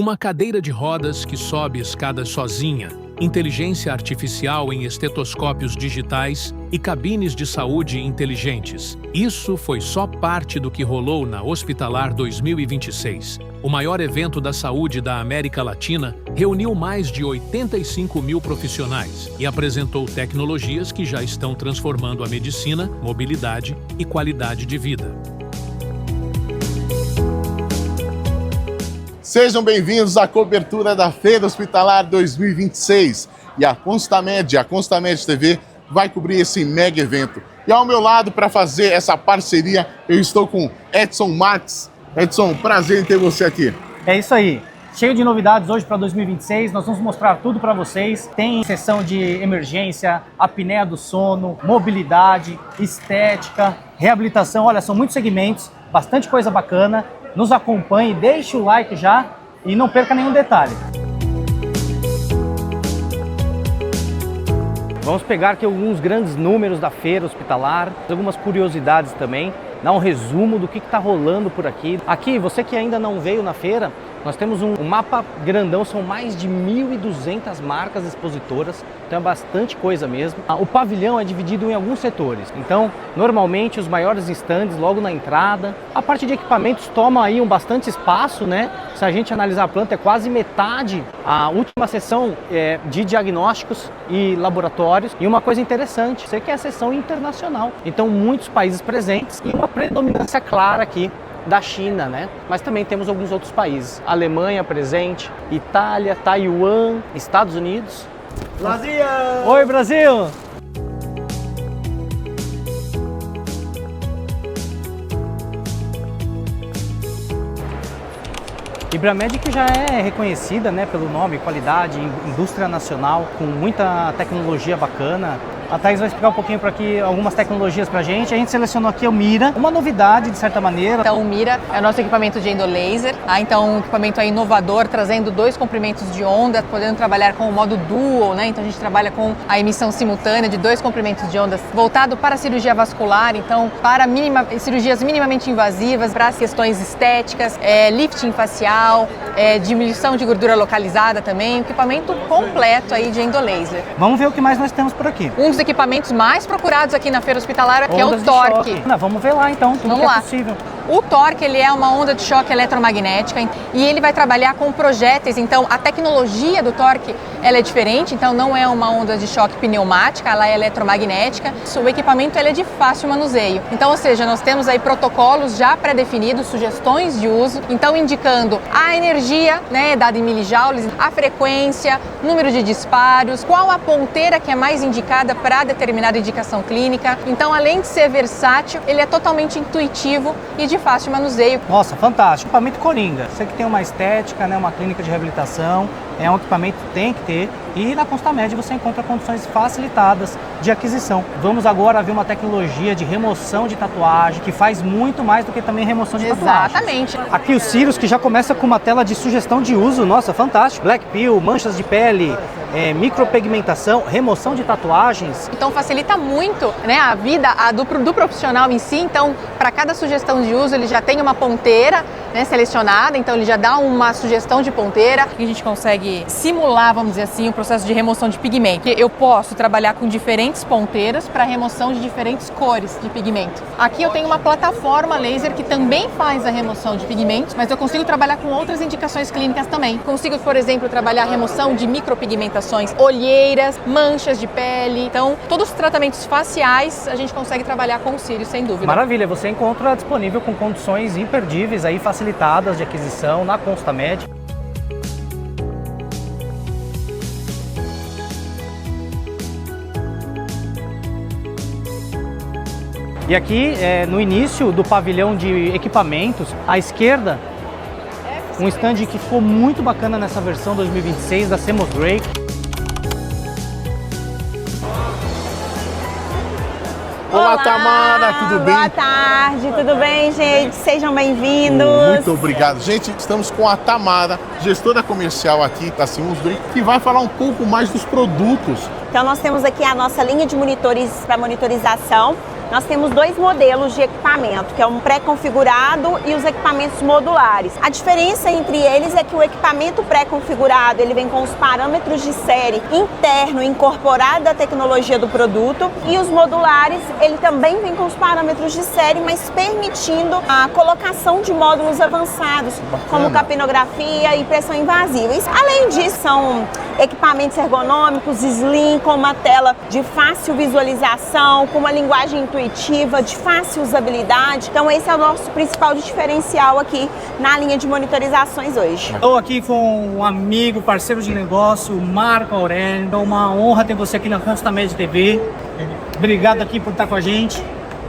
Uma cadeira de rodas que sobe escadas sozinha, inteligência artificial em estetoscópios digitais e cabines de saúde inteligentes. Isso foi só parte do que rolou na Hospitalar 2026. O maior evento da saúde da América Latina reuniu mais de 85 mil profissionais e apresentou tecnologias que já estão transformando a medicina, mobilidade e qualidade de vida. Sejam bem-vindos à cobertura da Feira Hospitalar 2026. E a Constamed TV, vai cobrir esse mega evento. E ao meu lado, para fazer essa parceria, eu estou com Edson Marques. Edson, prazer em ter você aqui. É isso aí. Cheio de novidades hoje para 2026, nós vamos mostrar tudo para vocês. Tem sessão de emergência, apneia do sono, mobilidade, estética, reabilitação. Olha, são muitos segmentos, bastante coisa bacana. Nos acompanhe, deixe o like já e não perca nenhum detalhe. Vamos pegar aqui alguns grandes números da feira hospitalar, algumas curiosidades também, dar um resumo do que está rolando por aqui. Aqui, você que ainda não veio na feira, nós temos um mapa grandão, são mais de 1.200 marcas expositoras, então é bastante coisa mesmo. O pavilhão é dividido em alguns setores, então normalmente os maiores estandes logo na entrada. A parte de equipamentos toma aí bastante espaço, né? Se a gente analisar a planta é quase metade. A última sessão é de diagnósticos e laboratórios. E uma coisa interessante, você que é a sessão internacional, então muitos países presentes e uma predominância clara aqui da China, né? Mas também temos alguns outros países. Alemanha presente, Itália, Taiwan, Estados Unidos. Brasil! Oi, Brasil! Ibramed, que já é reconhecida, né, pelo nome, qualidade, indústria nacional, com muita tecnologia bacana. A Thaís vai explicar um pouquinho para aqui algumas tecnologias para a gente selecionou aqui o Mira, uma novidade de certa maneira. Então o Mira é o nosso equipamento de endolaser, então um equipamento inovador, trazendo 2 comprimentos de onda, podendo trabalhar com o modo dual, né? Então a gente trabalha com a emissão simultânea de 2 comprimentos de ondas, voltado para a cirurgia vascular, então para cirurgias minimamente invasivas, para as questões estéticas, lifting facial, diminuição de gordura localizada também, um equipamento completo aí de endolaser. Vamos ver o que mais nós temos por aqui. Um dos equipamentos mais procurados aqui na feira hospitalar, que é o Torque. Vamos ver lá então, tudo que é possível. O Torque, ele é uma onda de choque eletromagnética e ele vai trabalhar com projéteis, então a tecnologia do Torque ela é diferente, então não é uma onda de choque pneumática, ela é eletromagnética. O equipamento ele é de fácil manuseio, então ou seja, nós temos aí protocolos já pré-definidos, sugestões de uso, então indicando a energia, né, dada em milijoules, a frequência, número de disparos, qual a ponteira que é mais indicada para determinada indicação clínica. Então além de ser versátil, ele é totalmente intuitivo e de fácil manuseio. Nossa, fantástico. Equipamento Coringa. Você que tem uma estética, né, uma clínica de reabilitação, é um equipamento que tem que ter. E na Constamed você encontra condições facilitadas de aquisição. Vamos agora ver uma tecnologia de remoção de tatuagem, que faz muito mais do que também remoção de tatuagem. Exatamente. Aqui o Sirius, que já começa com uma tela de sugestão de uso. Nossa, fantástico. Black Pill, manchas de pele, micropigmentação, remoção de tatuagens. Então facilita muito, né, a vida do profissional em si. Então, para cada sugestão de uso, ele já tem uma ponteira, né, selecionada, então ele já dá uma sugestão de ponteira e a gente consegue simular, vamos dizer assim, o processo de remoção de pigmento. Eu posso trabalhar com diferentes ponteiras para remoção de diferentes cores de pigmento. Aqui eu tenho uma plataforma laser que também faz a remoção de pigmentos, mas eu consigo trabalhar com outras indicações clínicas também. Consigo, por exemplo, trabalhar a remoção de micropigmentações, olheiras, manchas de pele. Então, todos os tratamentos faciais a gente consegue trabalhar com o Sirius, sem dúvida. Maravilha, você encontra disponível com condições imperdíveis, aí facilitadas de aquisição na Constamed. E aqui, no início do pavilhão de equipamentos, à esquerda, um stand que ficou muito bacana nessa versão 2026 da Seamus Gray. Olá, Tamara, tudo bem? Boa tarde, tudo bem, gente? Sejam bem-vindos. Muito obrigado. Gente, estamos com a Tamara, gestora comercial aqui da Seamus Gray, que vai falar um pouco mais dos produtos. Então nós temos aqui a nossa linha de monitores para monitorização. nós temos dois modelos de equipamento, que é um pré-configurado e os equipamentos modulares. A diferença entre eles é que o equipamento pré-configurado, ele vem com os parâmetros de série interno incorporado à tecnologia do produto, e os modulares, ele também vem com os parâmetros de série, mas permitindo a colocação de módulos avançados, como capnografia e pressão invasiva. Além disso, são equipamentos ergonômicos, slim, com uma tela de fácil visualização, com uma linguagem intuitiva, de fácil usabilidade. Então esse é o nosso principal diferencial aqui na linha de monitorizações hoje. Estou aqui com um amigo, parceiro de negócio, Marco Aurélio. É uma honra ter você aqui na Constamed TV. Obrigado aqui por estar com a gente.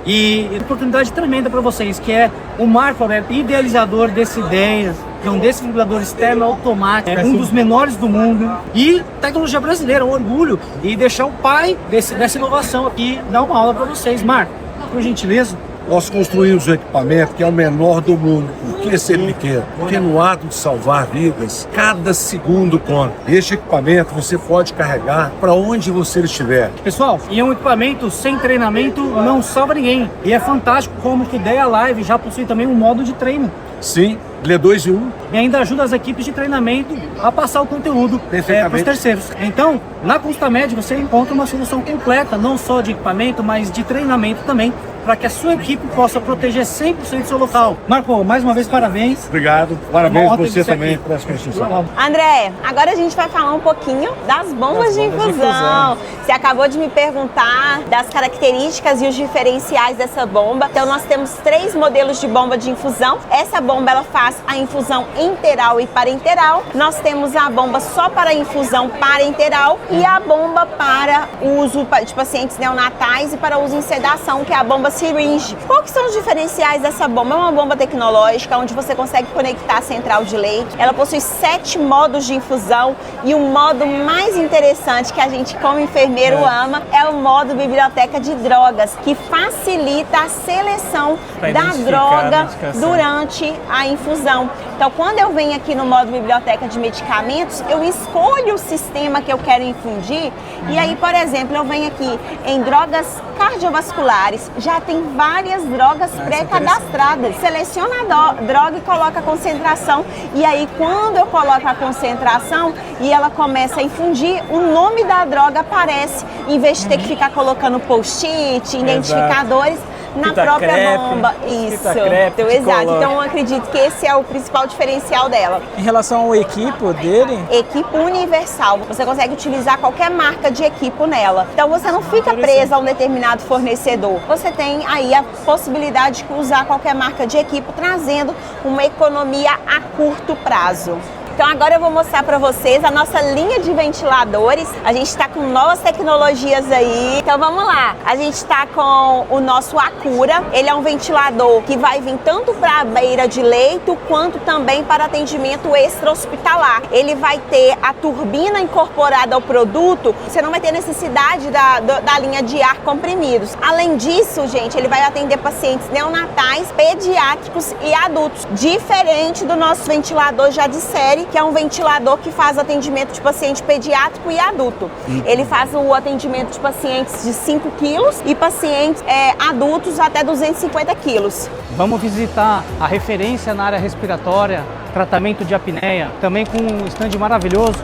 E oportunidade tremenda para vocês, que é o Marco Aurélio, idealizador dessa ideia, de um desfibrilador externo automático, um dos menores do mundo, e tecnologia brasileira, um orgulho, e deixar o pai dessa inovação aqui dar uma aula para vocês. Marco, por gentileza. Nós construímos um equipamento que é o menor do mundo. Por que ser pequeno? Porque no ato de salvar vidas, cada segundo conta. Este equipamento você pode carregar para onde você estiver. Pessoal, e é um equipamento sem treinamento, não salva ninguém. E é fantástico como que Ideia Live já possui também um modo de treino. Sim, ele é 2 em 1. E ainda ajuda as equipes de treinamento a passar o conteúdo para os terceiros. Então, na Constamed você encontra uma solução completa, não só de equipamento, mas de treinamento também, para que a sua equipe possa proteger 100% do seu local. Marco, mais uma vez, parabéns. Obrigado. Parabéns você também aqui. por essa construção. André, agora a gente vai falar um pouquinho das bombas de infusão. Você acabou de me perguntar das características e os diferenciais dessa bomba. Então nós temos 3 modelos de bomba de infusão. Essa bomba ela faz a infusão enteral e parenteral. Nós temos a bomba só para infusão parenteral e a bomba para uso de pacientes neonatais e para uso em sedação, que é a bomba syringe. Qual que são os diferenciais dessa bomba? É uma bomba tecnológica onde você consegue conectar a central de leite. Ela possui 7 modos de infusão e o modo mais interessante que a gente como enfermeiro ama é o modo biblioteca de drogas, que facilita a seleção da droga durante a infusão. Então, quando eu venho aqui no modo biblioteca de medicamentos, eu escolho o sistema que eu quero infundir e aí, por exemplo, eu venho aqui em drogas cardiovasculares, já tem várias drogas pré-cadastradas. Seleciona a droga e coloca a concentração e aí, quando eu coloco a concentração e ela começa a infundir, o nome da droga aparece, em vez de ter que ficar colocando post-it, identificadores, na própria bomba. Isso, então, exato. Então eu acredito que esse é o principal diferencial dela. Em relação ao equipo dele? Equipo universal. Você consegue utilizar qualquer marca de equipo nela. Então você não fica preso a um determinado fornecedor. Você tem aí a possibilidade de usar qualquer marca de equipo, trazendo uma economia a curto prazo. Então agora eu vou mostrar para vocês a nossa linha de ventiladores. A gente está com novas tecnologias aí. Então vamos lá. A gente está com o nosso Acura. Ele é um ventilador que vai vir tanto para a beira de leito quanto também para atendimento extra-hospitalar. Ele vai ter a turbina incorporada ao produto. Você não vai ter necessidade da linha de ar comprimidos. Além disso, gente, ele vai atender pacientes neonatais, pediátricos e adultos. Diferente do nosso ventilador já de série, que é um ventilador que faz atendimento de paciente pediátrico e adulto. Ele faz o atendimento de pacientes de 5 quilos e pacientes adultos até 250 quilos. Vamos visitar a referência na área respiratória, tratamento de apneia, também com um stand maravilhoso.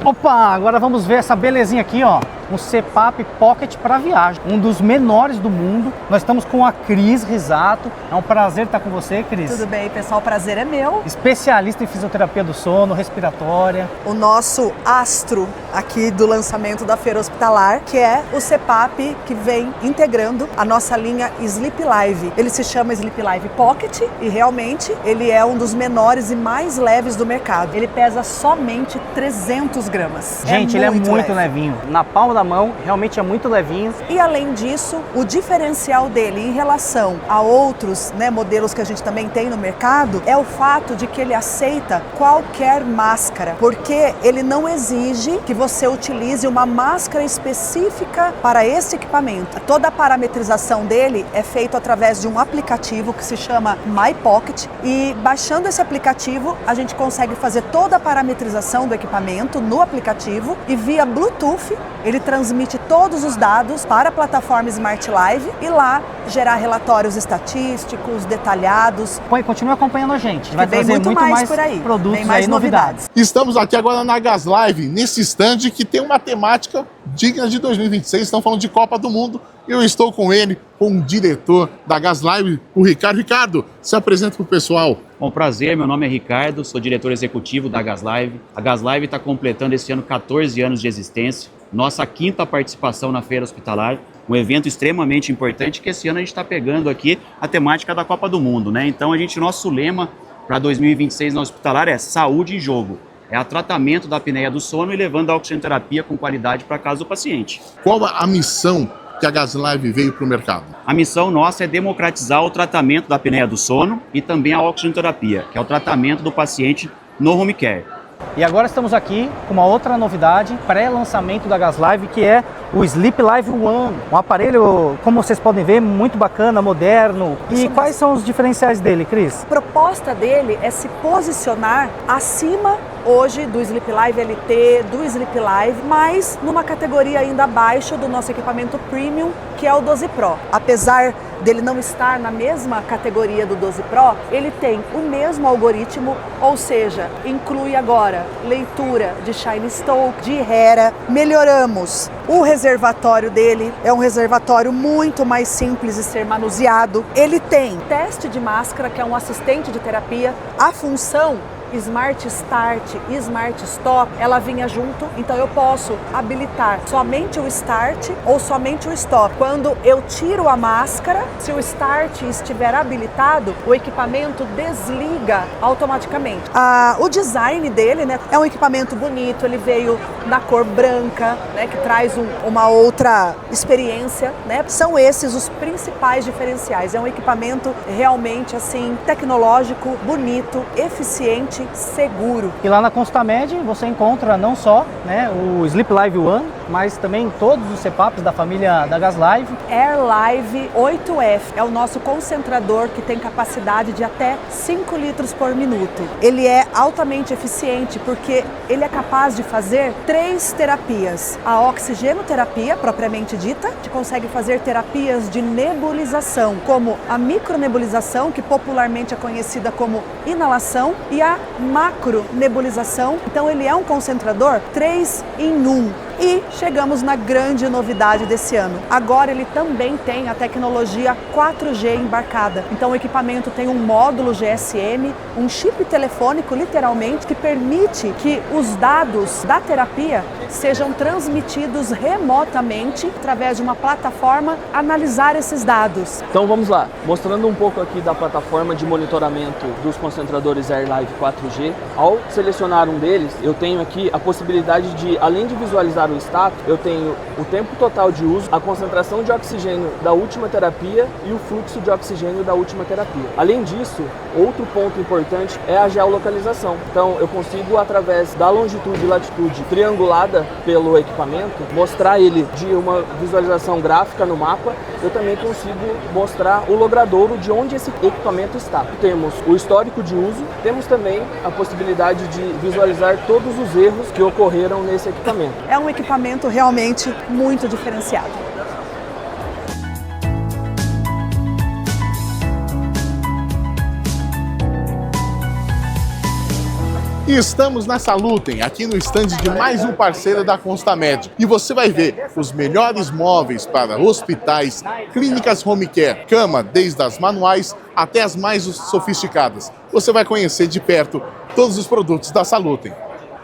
Opa, agora vamos ver essa belezinha aqui, ó. Um CPAP Pocket para viagem, um dos menores do mundo. Nós estamos com a Cris Risato. É um prazer estar com você, Cris. Tudo bem, pessoal, o prazer é meu. Especialista em fisioterapia do sono, respiratória. O nosso astro aqui do lançamento da Feira Hospitalar, que é o CPAP que vem integrando a nossa linha Sleep Live. Ele se chama Sleep Live Pocket e realmente ele é um dos menores e mais leves do mercado. Ele pesa somente 300 gramas. Gente, ele é muito levinho. Na palma da mão, realmente é muito levinho. E além disso, o diferencial dele em relação a outros modelos que a gente também tem no mercado é o fato de que ele aceita qualquer máscara, porque ele não exige que você utilize uma máscara específica para esse equipamento. Toda a parametrização dele é feita através de um aplicativo que se chama My Pocket e baixando esse aplicativo a gente consegue fazer toda a parametrização do equipamento no aplicativo e via Bluetooth ele transmite todos os dados para a plataforma Smart Live e lá gerar relatórios estatísticos, detalhados. Continue acompanhando a gente. Vai Vem trazer muito mais por aí. produtos Vem mais aí, novidades. Estamos aqui agora na Gas Live, nesse stand que tem uma temática digna de 2026. Estão falando de Copa do Mundo. Eu estou com ele, com o diretor da Gas Live, o Ricardo. Ricardo, se apresenta para o pessoal. Bom, prazer, meu nome é Ricardo, sou diretor executivo da Gas Live. A Gas Live está completando esse ano 14 anos de existência, nossa 5ª participação na Feira Hospitalar, um evento extremamente importante que esse ano a gente está pegando aqui a temática da Copa do Mundo, né? Então nosso lema para 2026 na Hospitalar é Saúde em Jogo. É o tratamento da apneia do sono e levando a oxigenoterapia com qualidade para casa do paciente. Qual a missão que a Gas Live veio para o mercado? A missão nossa é democratizar o tratamento da apneia do sono e também a oxigenoterapia, que é o tratamento do paciente no home care. E agora estamos aqui com uma outra novidade, pré-lançamento da Gas Live, que é o Sleep Live One. Um aparelho, como vocês podem ver, muito bacana, moderno. E quais são os diferenciais dele, Cris? A proposta dele é se posicionar acima hoje do Sleep Live LT, do Sleep Live, mas numa categoria ainda abaixo do nosso equipamento premium, que é o 12 Pro. Apesar dele não estar na mesma categoria do 12 Pro, ele tem o mesmo algoritmo, ou seja, inclui agora leitura de Shine Stoke, de Hera. Melhoramos o reservatório dele, é um reservatório muito mais simples de ser manuseado. Ele tem teste de máscara, que é um assistente de terapia, a função Smart Start e Smart Stop, ela vinha junto, então eu posso habilitar somente o Start ou somente o Stop. Quando eu tiro a máscara, se o Start estiver habilitado, o equipamento desliga automaticamente. O design dele, né, é um equipamento bonito, ele veio na cor branca, né, que traz uma outra experiência, né? São esses os principais diferenciais. É um equipamento realmente assim tecnológico, bonito, eficiente, seguro. E lá na Constamed você encontra não só, né, o Sleep Live One, mas também todos os CPAPs da família da Gas Live. Air Live 8F é o nosso concentrador que tem capacidade de até 5 litros por minuto. Ele é altamente eficiente porque ele é capaz de fazer 3 terapias. A oxigenoterapia, propriamente dita, que consegue fazer terapias de nebulização, como a micronebulização, que popularmente é conhecida como inalação, e a macronebulização. Então ele é um concentrador 3 em 1. E chegamos na grande novidade desse ano. Agora ele também tem a tecnologia 4G embarcada. Então o equipamento tem um módulo GSM, um chip telefônico literalmente, que permite que os dados da terapia sejam transmitidos remotamente através de uma plataforma, analisar esses dados. Então vamos lá, mostrando um pouco aqui da plataforma de monitoramento dos concentradores Air Live 4G. Ao selecionar um deles, eu tenho aqui a possibilidade de, além de visualizar o status, eu tenho o tempo total de uso, a concentração de oxigênio da última terapia e o fluxo de oxigênio da última terapia. Além disso, outro ponto importante é a geolocalização. Então eu consigo, através da longitude e latitude triangulada pelo equipamento, mostrar ele de uma visualização gráfica no mapa. Eu também consigo mostrar o logradouro de onde esse equipamento está. Temos o histórico de uso, temos também a possibilidade de visualizar todos os erros que ocorreram nesse equipamento. É um equipamento realmente muito diferenciado. E estamos na Salutem, aqui no estande de mais um parceiro da Constamed. E você vai ver os melhores móveis para hospitais, clínicas home care, cama, desde as manuais até as mais sofisticadas. Você vai conhecer de perto todos os produtos da Salutem.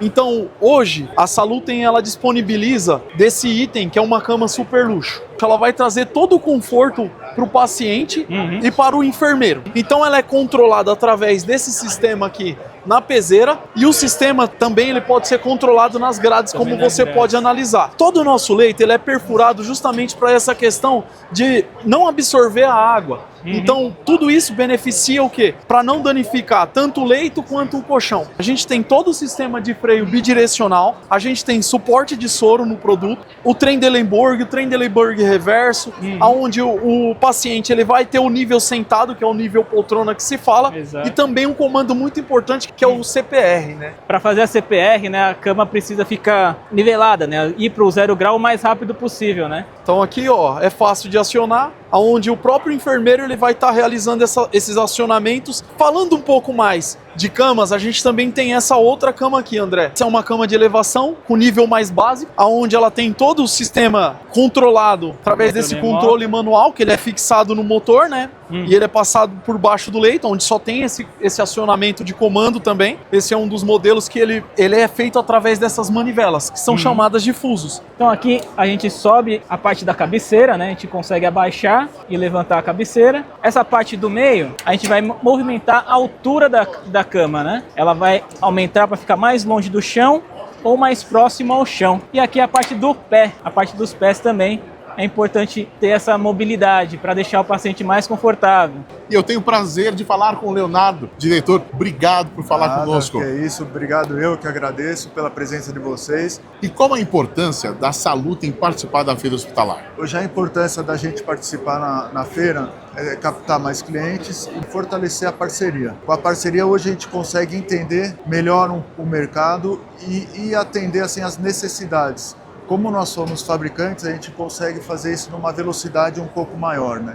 Então, hoje, a Salutem ela disponibiliza desse item que é uma cama super luxo. Ela vai trazer todo o conforto para o paciente e para o enfermeiro. Então, ela é controlada através desse sistema aqui na peseira, e o sistema também ele pode ser controlado nas grades, como você pode analisar. Todo o nosso leito ele é perfurado justamente para essa questão de não absorver a água. Então, tudo isso beneficia o quê? Para não danificar tanto o leito quanto o colchão. A gente tem todo o sistema de freio bidirecional, a gente tem suporte de soro no produto, o Trendelenburg reverso, onde o paciente ele vai ter o nível sentado, que é o nível poltrona que se fala, Exato. e também um comando muito importante que é o CPR, né? Para fazer a CPR, né, a cama precisa ficar nivelada, né, ir para o 0 grau o mais rápido possível, né? Então aqui, ó, é fácil de acionar, onde o próprio enfermeiro ele vai estar realizando esses acionamentos. Falando um pouco mais de camas, a gente também tem essa outra cama aqui, André. Essa é uma cama de elevação com nível mais básico, onde ela tem todo o sistema controlado através desse controle manual, que ele é fixado no motor, né? E ele é passado por baixo do leito, onde só tem esse acionamento de comando também. Esse é um dos modelos que ele é feito através dessas manivelas, que são chamadas de fusos. Então aqui a gente sobe a parte da cabeceira, né? A gente consegue abaixar e levantar a cabeceira. Essa parte do meio, a gente vai movimentar a altura da cama, né? Ela vai aumentar para ficar mais longe do chão ou mais próximo ao chão. E aqui a parte do pé, a parte dos pés também. É importante ter essa mobilidade para deixar o paciente mais confortável. E eu tenho o prazer de falar com o Leonardo. Diretor, obrigado por falar conosco. Que é isso, obrigado, eu que agradeço pela presença de vocês. E qual a importância da Salutem em participar da feira hospitalar? Hoje a importância da gente participar na feira é captar mais clientes e fortalecer a parceria. Com a parceria hoje a gente consegue entender melhor o mercado e atender assim, as necessidades. Como nós somos fabricantes, a gente consegue fazer isso numa velocidade um pouco maior, né?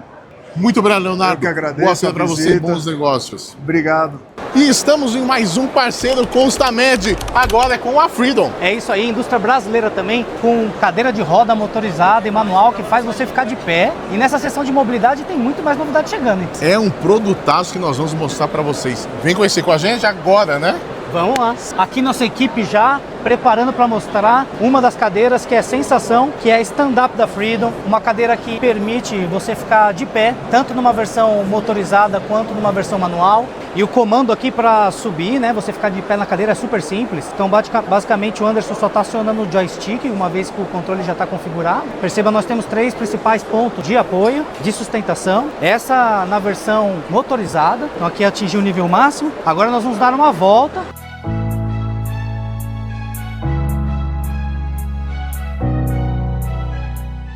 Muito obrigado, Leonardo. Eu que agradeço. Boa feira para você e bons negócios. Obrigado. E estamos em mais um parceiro Constamed, agora é com a Freedom. É isso aí, indústria brasileira também, com cadeira de roda motorizada e manual que faz você ficar de pé. E nessa sessão de mobilidade tem muito mais novidade chegando, hein? É um produtaço que nós vamos mostrar para vocês. Vem conhecer com a gente agora, né? Vamos lá. Aqui nossa equipe já preparando para mostrar uma das cadeiras que é sensação, que é a stand-up da Freedom, uma cadeira que permite você ficar de pé, tanto numa versão motorizada quanto numa versão manual. E o comando aqui para subir, né, você ficar de pé na cadeira é super simples. Então basicamente o Anderson só está acionando o joystick, uma vez que o controle já está configurado. Perceba, nós temos 3 principais pontos de apoio, de sustentação. Essa na versão motorizada, então aqui atingiu o nível máximo. Agora nós vamos dar uma volta.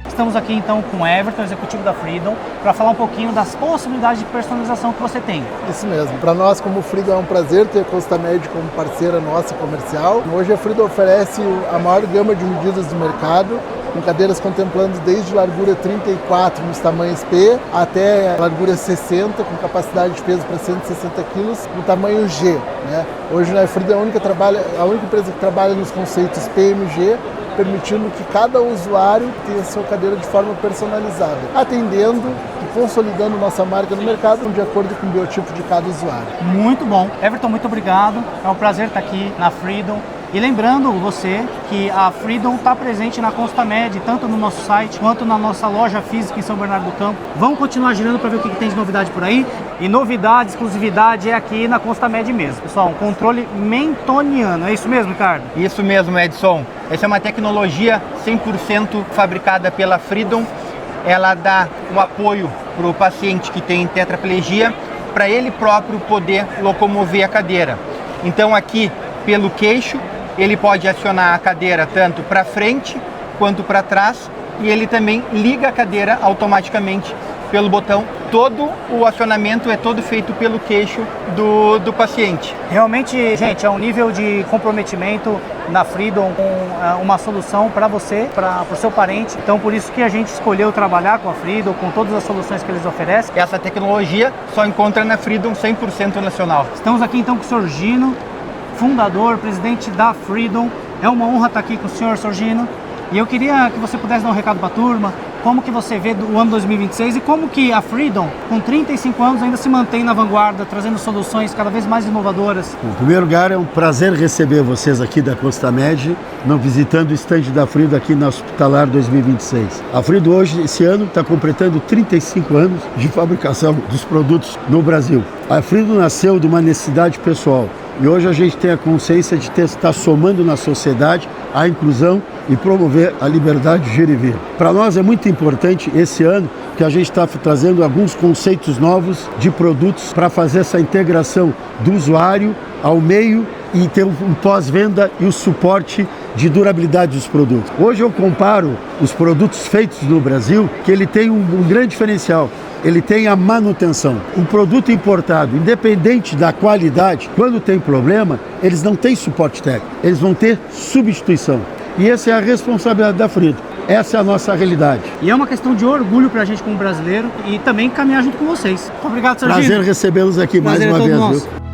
Estamos aqui então com o Everton, executivo da Freedom, para falar um pouquinho das possibilidades de personalização que você tem. Isso mesmo. Para nós, como Freedom, é um prazer ter a Constamed como parceira nossa comercial. Hoje a Freedom oferece a maior gama de medidas do mercado, com cadeiras contemplando desde largura 34 nos tamanhos P até largura 60, com capacidade de peso para 160 kg no tamanho G. Né? Hoje a Freedom é a única empresa que trabalha nos conceitos PMG, permitindo que cada usuário tenha a sua cadeira de forma personalizada, atendendo e consolidando nossa marca no mercado de acordo com o biotipo de cada usuário. Muito bom. Everton, muito obrigado. É um prazer estar aqui na Freedom. E lembrando você que a Freedom está presente na Constamed, tanto no nosso site quanto na nossa loja física em São Bernardo do Campo. Vamos continuar girando para ver o que tem de novidade por aí. E novidade, exclusividade é aqui na Constamed mesmo. Pessoal, um controle mentoniano. É isso mesmo, Ricardo? Isso mesmo, Edson. Essa é uma tecnologia 100% fabricada pela Freedom. Ela dá um apoio para o paciente que tem tetraplegia, para ele próprio poder locomover a cadeira. Então aqui, pelo queixo, ele pode acionar a cadeira tanto para frente quanto para trás, e ele também liga a cadeira automaticamente pelo botão. Todo o acionamento é todo feito pelo queixo do paciente. Realmente, gente, é um nível de comprometimento na Freedom, com uma solução para você, para o seu parente. Então, por isso que a gente escolheu trabalhar com a Freedom, com todas as soluções que eles oferecem. Essa tecnologia só encontra na Freedom 100% nacional. Estamos aqui então com o Sr. Gino, fundador, presidente da Freedom. É uma honra estar aqui com o senhor, Sr. Gino. E eu queria que você pudesse dar um recado para a turma, como que você vê o ano 2026 e como que a Freedom, com 35 anos, ainda se mantém na vanguarda, trazendo soluções cada vez mais inovadoras. Em primeiro lugar, é um prazer receber vocês aqui da Constamed, visitando o estande da Freedom aqui na Hospitalar 2026. A Freedom hoje, esse ano, está completando 35 anos de fabricação dos produtos no Brasil. A Freedom nasceu de uma necessidade pessoal. E hoje a gente tem a consciência de estar somando na sociedade a inclusão e promover a liberdade de ir e vir. Para nós é muito importante esse ano que a gente está trazendo alguns conceitos novos de produtos para fazer essa integração do usuário ao meio e ter um pós-venda e o suporte de durabilidade dos produtos. Hoje eu comparo os produtos feitos no Brasil, que ele tem um grande diferencial. Ele tem a manutenção. Um produto importado, independente da qualidade, quando tem problema, eles não têm suporte técnico, eles vão ter substituição. E essa é a responsabilidade da Frido. Essa é a nossa realidade. E é uma questão de orgulho para a gente como brasileiro e também caminhar junto com vocês. Muito obrigado, Serginho. Prazer recebê-los aqui mais uma vez. Nosso.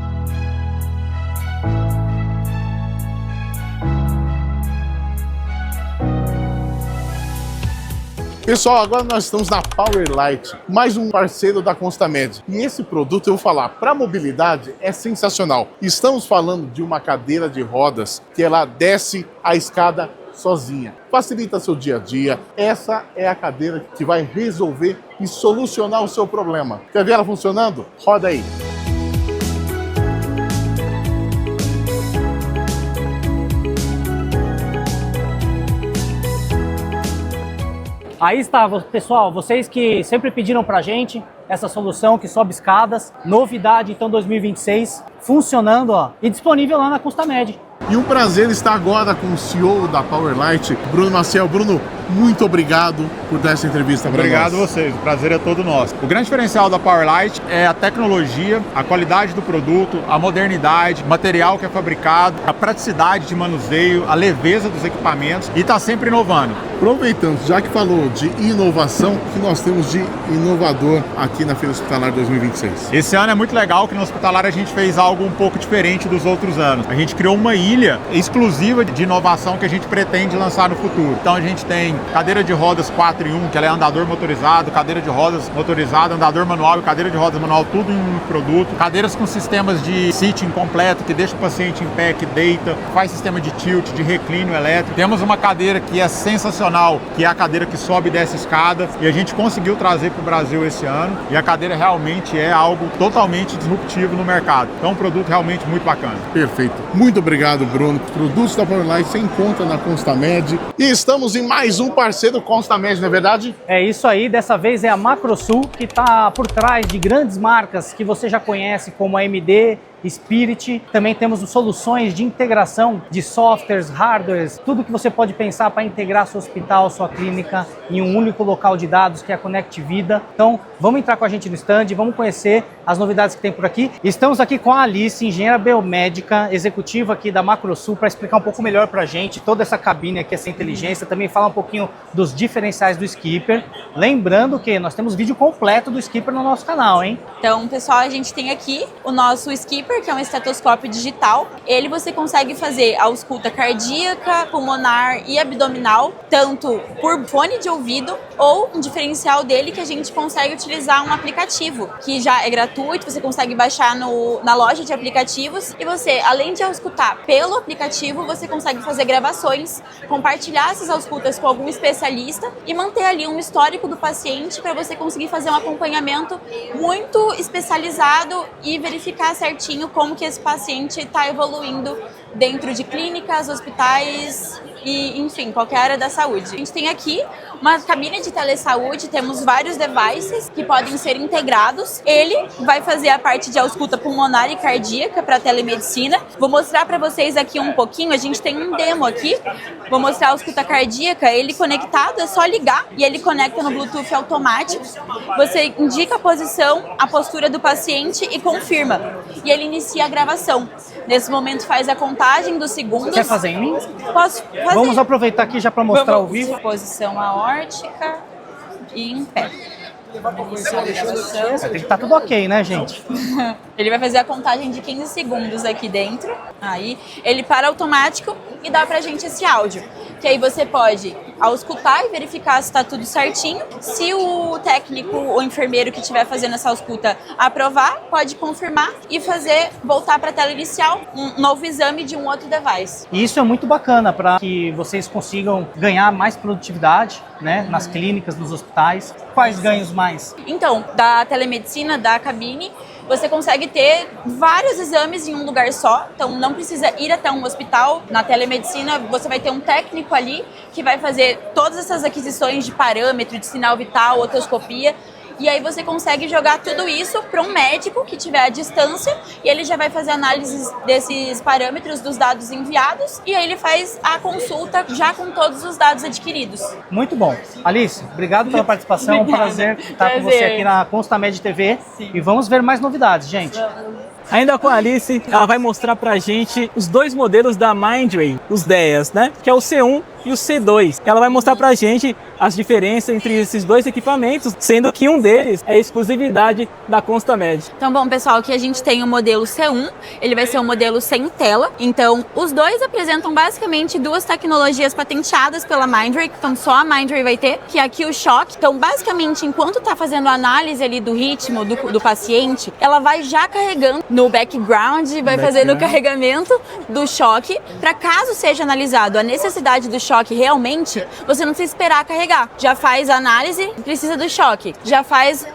Pessoal, agora nós estamos na Powerlite, mais um parceiro da Constamed. E esse produto, eu vou falar, para mobilidade é sensacional. Estamos falando de uma cadeira de rodas que ela desce a escada sozinha. Facilita seu dia a dia. Essa é a cadeira que vai resolver e solucionar o seu problema. Quer ver ela funcionando? Roda aí. Aí está, pessoal, vocês que sempre pediram pra gente essa solução que sobe escadas, novidade então 2026, funcionando ó, e disponível lá na Constamed. E um prazer estar agora com o CEO da Powerlite, Bruno Maciel. Bruno, muito obrigado por dar essa entrevista para nós. Obrigado a vocês, o prazer é todo nosso. O grande diferencial da Powerlite é a tecnologia, a qualidade do produto, a modernidade, o material que é fabricado, a praticidade de manuseio, a leveza dos equipamentos e está sempre inovando. Aproveitando, já que falou de inovação, o que nós temos de inovador aqui na Feira Hospitalar 2026? Esse ano é muito legal que no Hospitalar a gente fez algo um pouco diferente dos outros anos. A gente criou uma ilha exclusiva de inovação que a gente pretende lançar no futuro. Então a gente tem cadeira de rodas 4 em 1, que ela é andador motorizado, cadeira de rodas motorizada, andador manual e cadeira de rodas manual, tudo em um produto. Cadeiras com sistemas de sitting completo, que deixa o paciente em pé, que deita, faz sistema de tilt, de reclínio elétrico. Temos uma cadeira que é sensacional, que é a cadeira que sobe e desce escada, e a gente conseguiu trazer para o Brasil esse ano, e a cadeira realmente é algo totalmente disruptivo no mercado. Então, um produto realmente muito bacana. Perfeito. Muito obrigado, Bruno. Produtos da Powerlite você encontra na Constamed. E estamos em mais um parceiro Constamed, não é verdade? É isso aí, dessa vez é a Macrosul, que está por trás de grandes marcas que você já conhece, como a AMD, Spirit. Também temos soluções de integração de softwares, hardwares, tudo que você pode pensar para integrar seu hospital, sua clínica em um único local de dados que é a Connect Vida. Então, vamos entrar com a gente no stand, vamos conhecer as novidades que tem por aqui. Estamos aqui com a Alice, engenheira biomédica, executiva aqui da Macrosul, para explicar um pouco melhor para a gente toda essa cabine aqui, essa inteligência, também falar um pouquinho dos diferenciais do Skipper. Lembrando que nós temos vídeo completo do Skipper no nosso canal, hein? Então, pessoal, a gente tem aqui o nosso Skipper, que é um estetoscópio digital. Ele você consegue fazer a ausculta cardíaca, pulmonar e abdominal, tanto por fone de ouvido ou um diferencial dele que a gente consegue utilizar um aplicativo, que já é gratuito, você consegue baixar na loja de aplicativos e você, além de auscultar pelo aplicativo, você consegue fazer gravações, compartilhar essas auscultas com algum especialista e manter ali um histórico do paciente para você conseguir fazer um acompanhamento muito especializado e verificar certinho como que esse paciente está evoluindo dentro de clínicas, hospitais e, enfim, qualquer área da saúde. A gente tem aqui uma cabine de telesaúde, temos vários devices que podem ser integrados. Ele vai fazer a parte de ausculta pulmonar e cardíaca para telemedicina. Vou mostrar para vocês aqui um pouquinho, a gente tem um demo aqui. Vou mostrar a ausculta cardíaca, ele conectado, é só ligar e ele conecta no Bluetooth automático. Você indica a posição, a postura do paciente e confirma. E ele inicia a gravação. Nesse momento faz a contagem dos segundos. Quer fazer em mim? Posso fazer. Vamos aproveitar aqui já para mostrar ao vivo. Posição aórtica e em pé. Tem que estar tudo ok, né, gente? Ele vai fazer a contagem de 15 segundos aqui dentro. Aí ele para automático e dá pra gente esse áudio. Que aí você pode auscultar e verificar se está tudo certinho. Se o técnico ou enfermeiro que estiver fazendo essa ausculta aprovar, pode confirmar e voltar para a tela inicial um novo exame de um outro device. E isso é muito bacana para que vocês consigam ganhar mais produtividade, né, nas clínicas, nos hospitais. Quais ganhos mais? Então, da telemedicina, da cabine, você consegue ter vários exames em um lugar só, então não precisa ir até um hospital. Na telemedicina, você vai ter um técnico ali que vai fazer todas essas aquisições de parâmetro, de sinal vital, otoscopia, E aí você consegue jogar tudo isso para um médico que estiver à distância e ele já vai fazer análises desses parâmetros dos dados enviados e aí ele faz a consulta já com todos os dados adquiridos. Muito bom. Alice, obrigado pela participação. É um prazer estar com você aqui na Constamed TV. Sim. E vamos ver mais novidades, gente. Ainda com a Alice, ela vai mostrar pra gente os dois modelos da Mindray, os DEAs, né? Que é o C1 e o C2. Ela vai mostrar pra gente as diferenças entre esses dois equipamentos, sendo que um deles é exclusividade da Constamed. Então, bom, pessoal, aqui a gente tem o modelo C1, ele vai ser um modelo sem tela. Então, os dois apresentam basicamente duas tecnologias patenteadas pela Mindray, então só a Mindray vai ter, que é aqui o choque. Então, basicamente, enquanto tá fazendo a análise ali do ritmo do paciente, ela vai já carregando no background, vai fazendo o carregamento do choque, para caso seja analisado a necessidade do choque realmente, você não precisa esperar carregar. Já faz a análise, precisa do choque. Já faz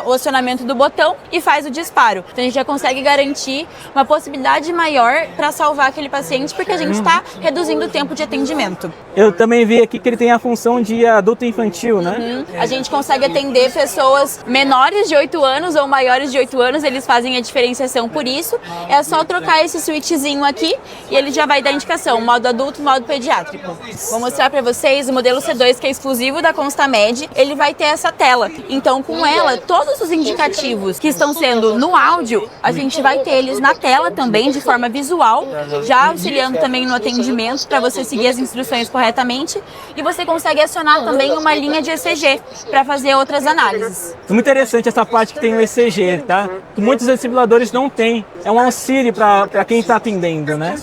o acionamento do botão e faz o disparo. Então a gente já consegue garantir uma possibilidade maior para salvar aquele paciente, porque a gente está reduzindo o tempo de atendimento. Eu também vi aqui que ele tem a função de adulto infantil, né? A gente consegue atender pessoas menores de 8 anos ou maiores de 8 anos, eles fazem a diferenciação por isso. É só trocar esse switchzinho aqui e ele já vai dar indicação, modo adulto e modo pediátrico. Vou mostrar para vocês o modelo C2, que é exclusivo da Constamed. Ele vai ter essa tela. Então, com ela, todos os indicativos que estão sendo no áudio, a gente vai ter eles na tela também, de forma visual, já auxiliando também no atendimento para você seguir as instruções corretamente. E você consegue acionar também uma linha de ECG para fazer outras análises. Muito interessante essa parte que tem o ECG, tá? Muitos simuladores não tem. É um auxílio para quem está atendendo, né?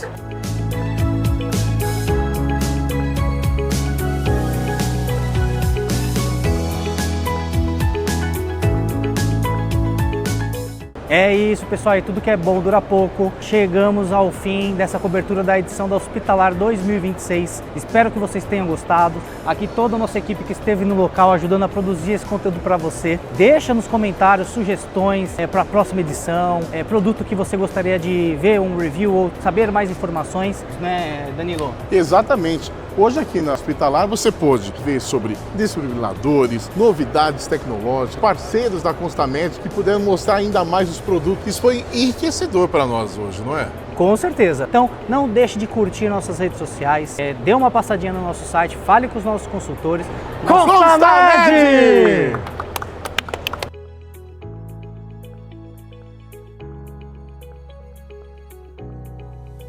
É isso, pessoal, e tudo que é bom dura pouco. Chegamos ao fim dessa cobertura da edição da Hospitalar 2026. Espero que vocês tenham gostado. Aqui toda a nossa equipe que esteve no local ajudando a produzir esse conteúdo para você. Deixa nos comentários sugestões para a próxima edição, produto que você gostaria de ver um review ou saber mais informações, né, Danilo? Exatamente. Hoje aqui na Hospitalar você pôde ver sobre desfibriladores, novidades tecnológicas, parceiros da Constamed que puderam mostrar ainda mais os produtos. Isso foi enriquecedor para nós hoje, não é? Com certeza. Então, não deixe de curtir nossas redes sociais, dê uma passadinha no nosso site, fale com os nossos consultores. Constamed!